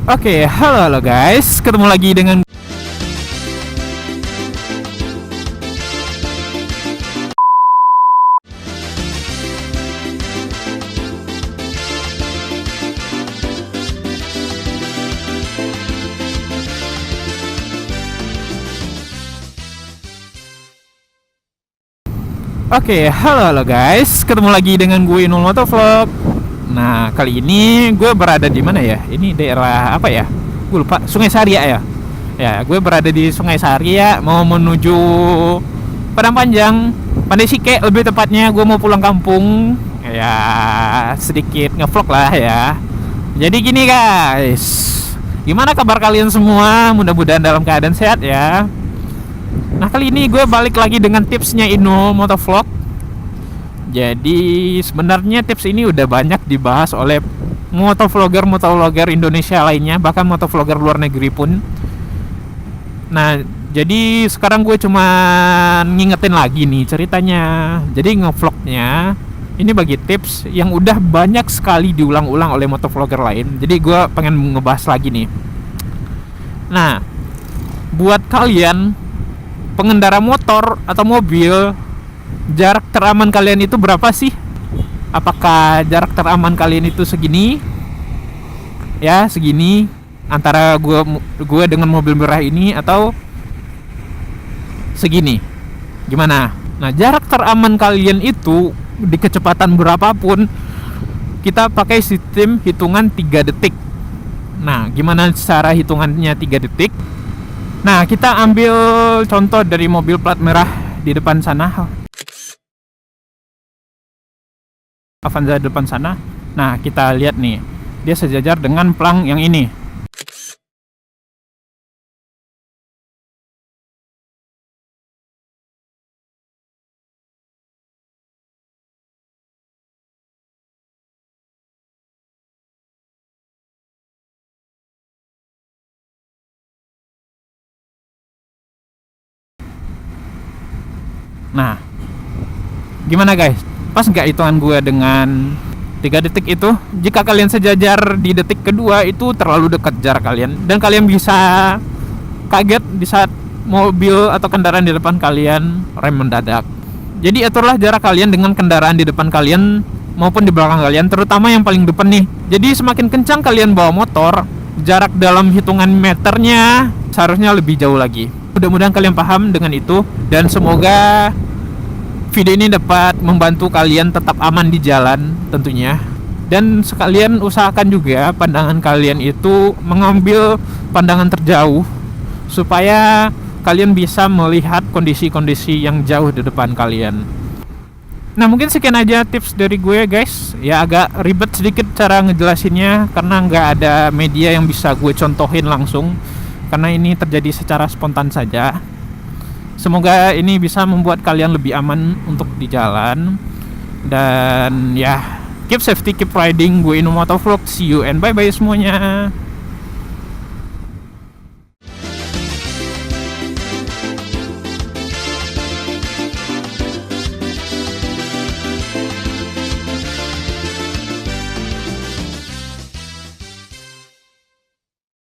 Oke, halo guys, ketemu lagi dengan gue Inul Motovlog. Nah, kali ini gue berada di mana ya? Ini daerah apa ya? Gue lupa, Sungai Saria ya. Ya, gue berada di Sungai Saria, mau menuju Padang Panjang, Pandai Sike lebih tepatnya. Gue mau pulang kampung. Ya, sedikit ngevlog lah ya. Jadi gini guys, gimana kabar kalian semua? Mudah-mudahan dalam keadaan sehat ya. Nah, kali ini gue balik lagi dengan tipsnya Inul Motovlog. Jadi sebenarnya tips ini udah banyak dibahas oleh motovlogger Indonesia lainnya, bahkan motovlogger luar negeri pun. Nah, jadi sekarang gue cuma ngingetin lagi nih ceritanya. Jadi ngevlognya ini bagi tips yang udah banyak sekali diulang-ulang oleh motovlogger lain. Jadi gue pengen ngebahas lagi nih. Nah, buat kalian pengendara motor atau mobil, jarak teraman kalian itu berapa sih? Apakah jarak teraman kalian itu segini? Ya, segini antara gue dengan mobil merah ini, atau segini? Gimana? Nah, jarak teraman kalian itu di kecepatan berapapun, kita pakai sistem hitungan 3 detik. Nah, gimana cara hitungannya 3 detik? Nah, kita ambil contoh dari mobil plat merah di depan sana, Avanza depan sana. Nah, kita lihat nih, dia sejajar dengan plang yang ini. Nah, gimana guys? Pas nggak hitungan gue dengan 3 detik itu? Jika kalian sejajar di detik kedua, itu terlalu dekat jarak kalian, dan kalian bisa kaget di saat mobil atau kendaraan di depan kalian rem mendadak. Jadi aturlah jarak kalian dengan kendaraan di depan kalian maupun di belakang kalian, terutama yang paling depan nih. Jadi semakin kencang kalian bawa motor, jarak dalam hitungan meternya seharusnya lebih jauh lagi. Mudah-mudahan kalian paham dengan itu, dan semoga video ini dapat membantu kalian tetap aman di jalan tentunya. Dan sekalian usahakan juga pandangan kalian itu mengambil pandangan terjauh, supaya kalian bisa melihat kondisi-kondisi yang jauh di depan kalian. Nah, mungkin sekian aja tips dari gue guys. Ya, agak ribet sedikit cara ngejelasinnya karena nggak ada media yang bisa gue contohin langsung, karena ini terjadi secara spontan saja. Semoga ini bisa membuat kalian lebih aman untuk di jalan. Dan ya, keep safety, keep riding. Gue Inul Motovlog. See you and bye-bye semuanya.